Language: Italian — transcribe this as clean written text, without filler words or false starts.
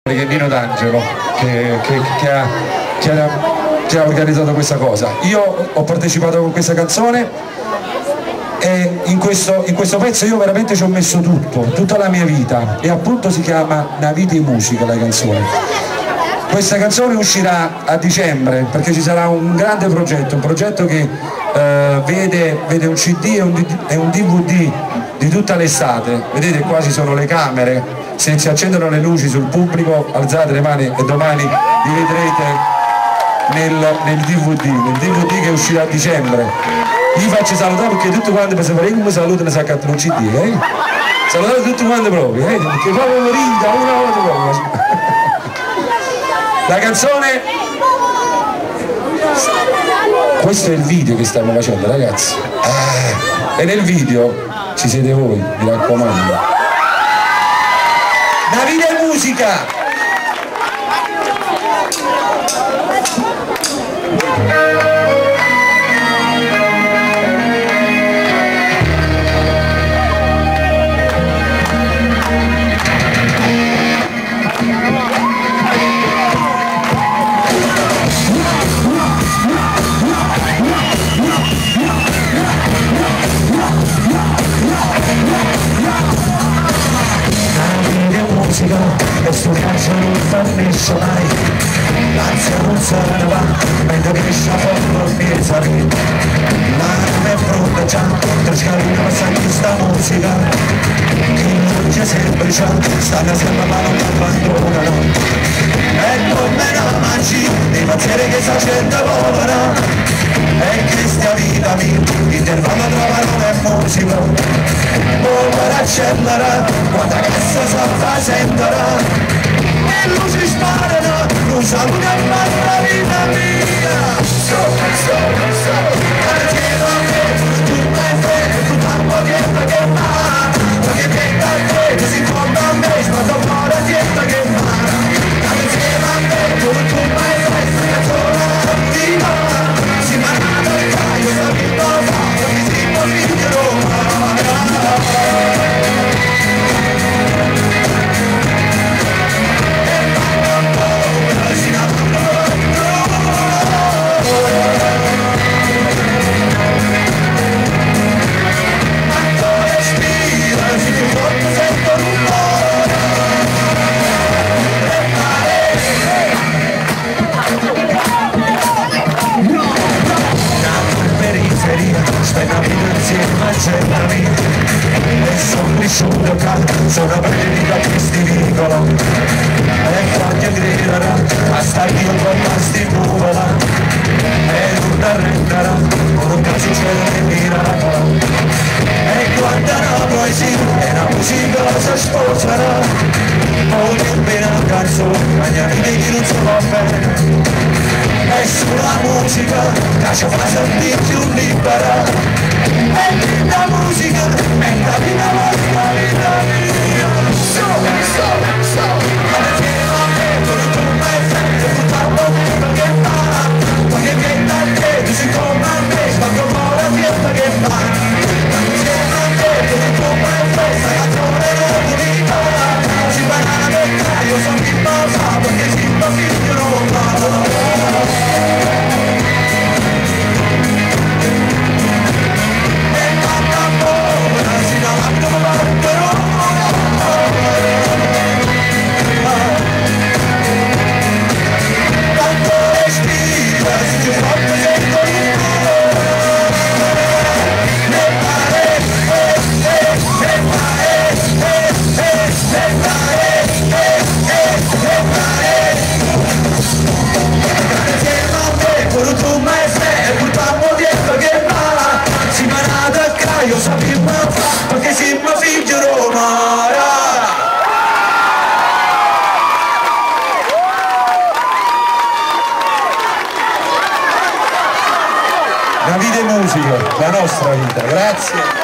Che Nino D'Angelo che ha organizzato questa cosa. Io ho partecipato con questa canzone e in questo pezzo io veramente ci ho messo tutta la mia vita, e appunto si chiama Una vita in musica la canzone. Questa canzone uscirà a dicembre perché ci sarà un grande progetto, un progetto che vede un CD e un DVD di tutta l'estate. Vedete, qua ci sono le camere, se si accendono le luci sul pubblico alzate le mani e domani li vedrete nel DVD che uscirà a dicembre. Vi faccio salutare perché tutti quanti per sapere come salutano se accattano un CD, salutate tutti quanti proprio, perché proprio morita una volta proprio. La canzone, questo è il video che stiamo facendo, ragazzi, e nel video ci siete voi, mi raccomando. Una vita in musica! E sto calcio non finisce mai, l'ansia non se ne va, mentre cresce a fondo piezari. L'anima è pronta già, per scalare passare questa musica, che non c'è semplice, stanno sempre ma non abbandonano. E come la magia, dei pensieri che si accende volano, e questa vita mia, intervallo tra parole e musica, per accendere, quanta cassa si fa sentire. E luci sparano, non saluto e basta la vita mia. Partito a me, tu mai freddo, tu tanto dietro che va. Perché dietro a te, tu si conta a me, spazio fuori dietro che va. Insieme a me, tu mai freddo, che sono la vita. Si manca il taglio, la vita fa, perché si può vincere sono belli da questi vicolo e qualche gridera a starti un po' basti nuvola e non arrenderà con un caso c'è miracola e quando la poesia e la musica si sposerà poi che bene al canzone agli anni che non si va bene e sulla musica che ci fa sentire più libera e la musica è la vita vostra vita mia. Io sapevo perché si mi figlio Romara. La vita è musica, la nostra vita, grazie.